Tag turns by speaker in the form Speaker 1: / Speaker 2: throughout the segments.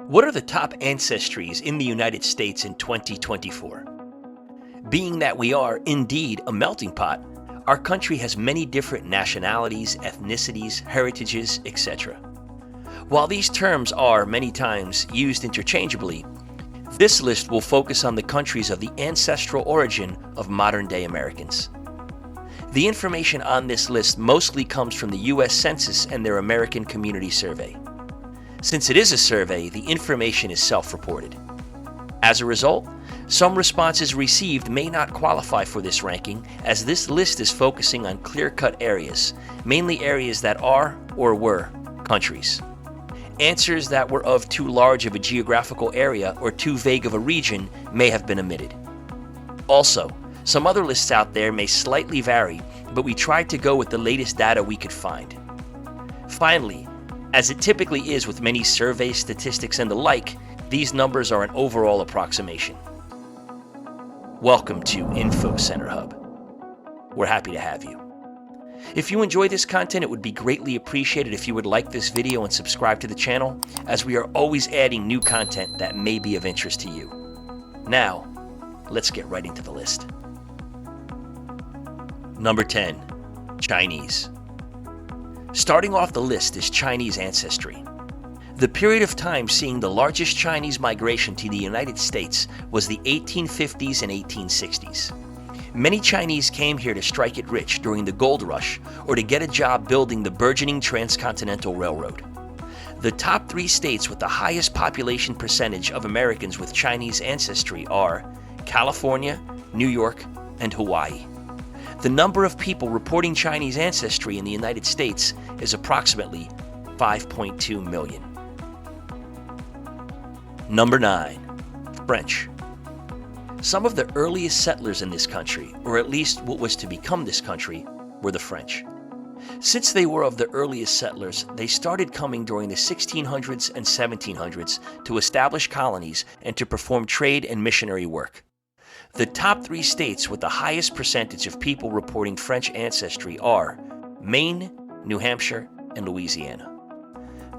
Speaker 1: What are the top ancestries in the United States in 2024? Being that we are indeed a melting pot, our country has many different nationalities, ethnicities, heritages, etc. While these terms are many times used interchangeably, this list will focus on the countries of the ancestral origin of modern-day Americans. The information on this list mostly comes from the U.S. Census and their American Community Survey. Since it is a survey, the information is self-reported. As a result, some responses received may not qualify for this ranking, as this list is focusing on clear-cut areas, mainly areas that are or were countries. Answers that were of too large of a geographical area or too vague of a region may have been omitted. Also, some other lists out there may slightly vary, but we tried to go with the latest data we could find. Finally, as it typically is with many survey statistics and the like, these numbers are an overall approximation. Welcome to InfoCenterHub. We're happy to have you. If you enjoy this content, it would be greatly appreciated if you would like this video and subscribe to the channel, as we are always adding new content that may be of interest to you. Now, let's get right into the list. Number 10, Chinese. Starting off the list is Chinese ancestry. The period of time seeing the largest Chinese migration to the United States was the 1850s and 1860s. Many Chinese came here to strike it rich during the gold rush or to get a job building the burgeoning transcontinental railroad. The top 3 states with the highest population percentage of Americans with Chinese ancestry are California, New York, and Hawaii. The number of people reporting Chinese ancestry in the United States is approximately 5.2 million. Number 9, French. Some of the earliest settlers in this country, or at least what was to become this country, were the French. Since they were of the earliest settlers, they started coming during the 1600s and 1700s to establish colonies and to perform trade and missionary work. The top 3 states with the highest percentage of people reporting French ancestry are Maine, New Hampshire, and Louisiana.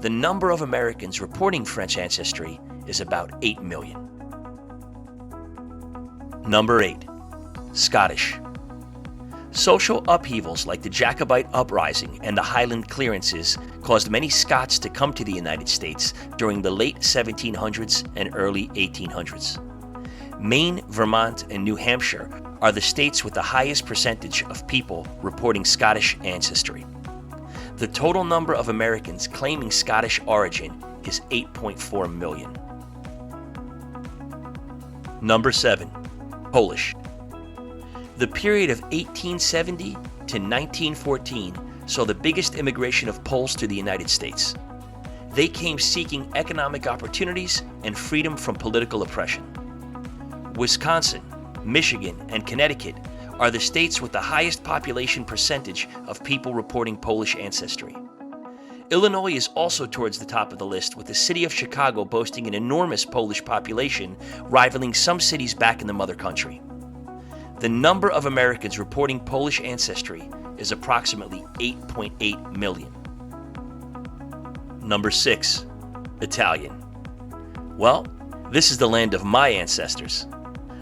Speaker 1: The number of Americans reporting French ancestry is about 8 million. Number 8, Scottish. Social upheavals like the Jacobite Uprising and the Highland Clearances caused many Scots to come to the United States during the late 1700s and early 1800s. Maine, Vermont, and New Hampshire are the states with the highest percentage of people reporting Scottish ancestry. The total number of Americans claiming Scottish origin is 8.4 million. Number 7, Polish. The period of 1870 to 1914 saw the biggest immigration of Poles to the United States. They came seeking economic opportunities and freedom from political oppression. Wisconsin, Michigan, and Connecticut are the states with the highest population percentage of people reporting Polish ancestry. Illinois is also towards the top of the list, with the city of Chicago boasting an enormous Polish population, rivaling some cities back in the mother country. The number of Americans reporting Polish ancestry is approximately 8.8 million. Number 6, Italian. Well, this is the land of my ancestors.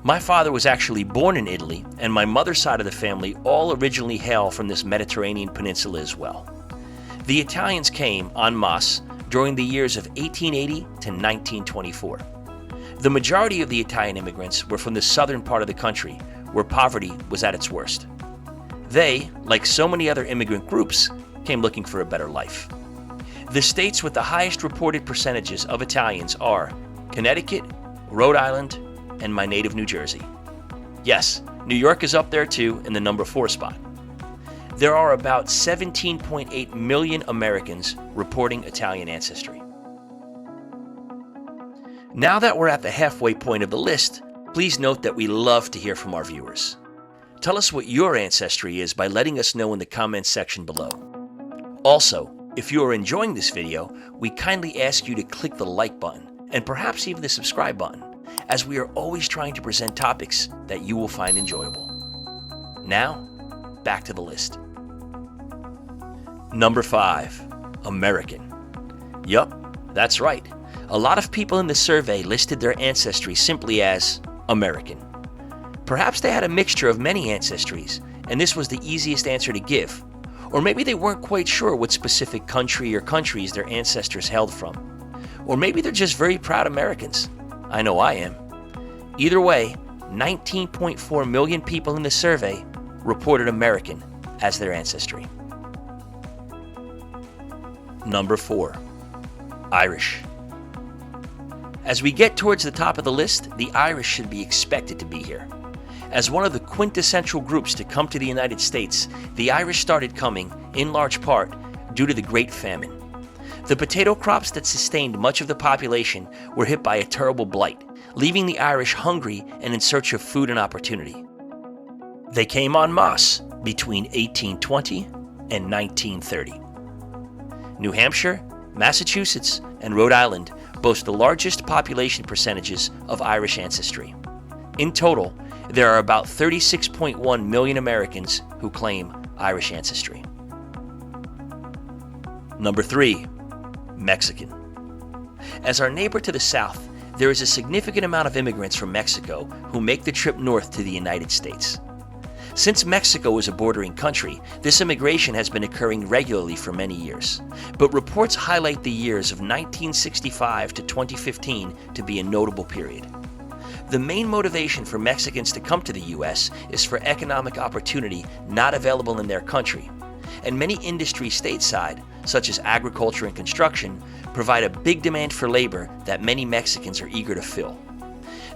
Speaker 1: My father was actually born in Italy, and my mother's side of the family all originally hail from this Mediterranean peninsula as well. The Italians came en masse during the years of 1880 to 1924. The majority of the Italian immigrants were from the southern part of the country, where poverty was at its worst. They, like so many other immigrant groups, came looking for a better life. The states with the highest reported percentages of Italians are Connecticut, Rhode Island, and my native New Jersey. Yes, New York is up there too in the number 4 spot. There are about 17.8 million Americans reporting Italian ancestry. Now that we're at the halfway point of the list, please note that we love to hear from our viewers. Tell us what your ancestry is by letting us know in the comments section below. Also, if you are enjoying this video, we kindly ask you to click the like button and perhaps even the subscribe button, as we are always trying to present topics that you will find enjoyable. Now, back to the list. Number 5, American. Yup, that's right. A lot of people in the survey listed their ancestry simply as American. Perhaps they had a mixture of many ancestries, and this was the easiest answer to give. Or maybe they weren't quite sure what specific country or countries their ancestors hailed from. Or maybe they're just very proud Americans. I know I am. Either way, 19.4 million people in the survey reported American as their ancestry. Number 4, Irish. As we get towards the top of the list, the Irish should be expected to be here. As one of the quintessential groups to come to the United States, the Irish started coming, in large part, due to the Great Famine. The potato crops that sustained much of the population were hit by a terrible blight, leaving the Irish hungry and in search of food and opportunity. They came en masse between 1820 and 1930. New Hampshire, Massachusetts, and Rhode Island boast the largest population percentages of Irish ancestry. In total, there are about 36.1 million Americans who claim Irish ancestry. Number 3, Mexican. As our neighbor to the south, there is a significant amount of immigrants from Mexico who make the trip north to the United States. Since Mexico is a bordering country, this immigration has been occurring regularly for many years. But reports highlight the years of 1965 to 2015 to be a notable period. The main motivation for Mexicans to come to the U.S. is for economic opportunity not available in their country. And many industries stateside, such as agriculture and construction, provide a big demand for labor that many Mexicans are eager to fill.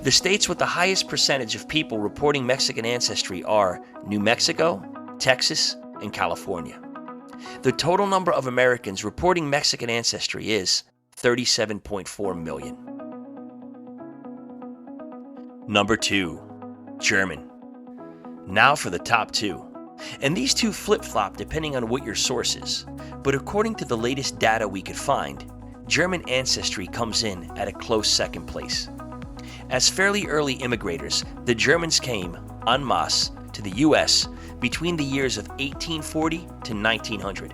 Speaker 1: The states with the highest percentage of people reporting Mexican ancestry are New Mexico, Texas, and California. The total number of Americans reporting Mexican ancestry is 37.4 million. Number 2, German. Now for the top 2. And these two flip-flop depending on what your source is. But according to the latest data we could find, German ancestry comes in at a close second place. As fairly early immigrators, the Germans came en masse to the U.S. between the years of 1840 to 1900.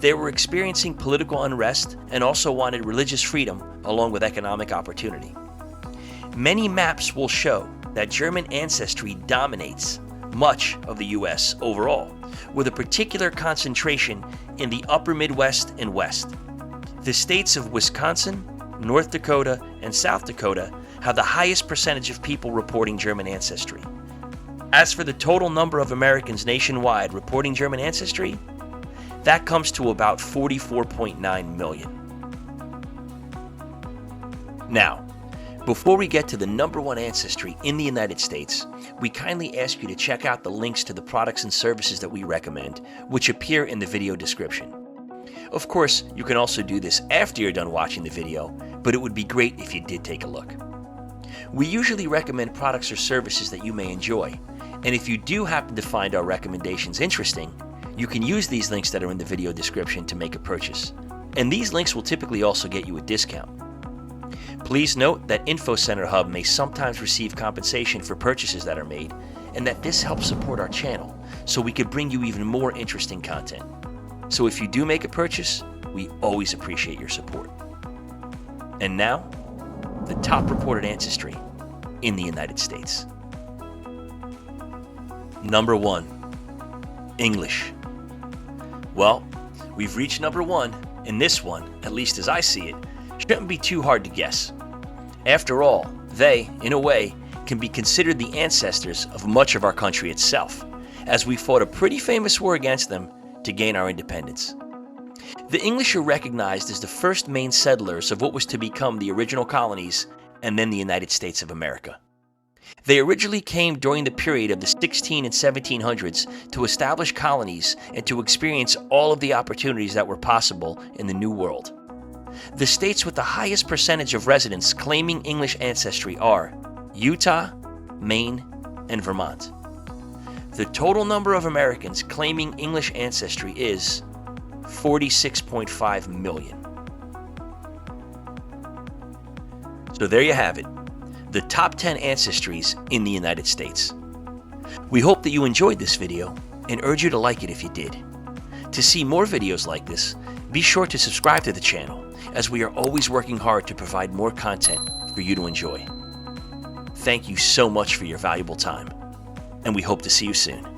Speaker 1: They were experiencing political unrest and also wanted religious freedom along with economic opportunity. Many maps will show that German ancestry dominates much of the U.S. overall, with a particular concentration in the upper Midwest and West. The states of Wisconsin, North Dakota, and South Dakota have the highest percentage of people reporting German ancestry. As for the total number of Americans nationwide reporting German ancestry, that comes to about 44.9 million. Now, before we get to the number 1 ancestry in the United States, we kindly ask you to check out the links to the products and services that we recommend, which appear in the video description. Of course, you can also do this after you're done watching the video, but it would be great if you did take a look. We usually recommend products or services that you may enjoy, and if you do happen to find our recommendations interesting, you can use these links that are in the video description to make a purchase. And these links will typically also get you a discount. Please note that InfoCenterHub may sometimes receive compensation for purchases that are made, and that this helps support our channel so we could bring you even more interesting content. So if you do make a purchase, we always appreciate your support. And now, the top reported ancestry in the United States. Number 1, English. Well, we've reached number 1, and this one, at least as I see it, shouldn't be too hard to guess. After all, they, in a way, can be considered the ancestors of much of our country itself, as we fought a pretty famous war against them to gain our independence. The English are recognized as the first main settlers of what was to become the original colonies and then the United States of America. They originally came during the period of the 16 and 1700s to establish colonies and to experience all of the opportunities that were possible in the New World. The states with the highest percentage of residents claiming English ancestry are Utah, Maine, and Vermont. The total number of Americans claiming English ancestry is 46.5 million. So there you have it, the top 10 ancestries in the United States. We hope that you enjoyed this video and urge you to like it if you did. To see more videos like this, be sure to subscribe to the channel as we are always working hard to provide more content for you to enjoy. Thank you so much for your valuable time, and we hope to see you soon.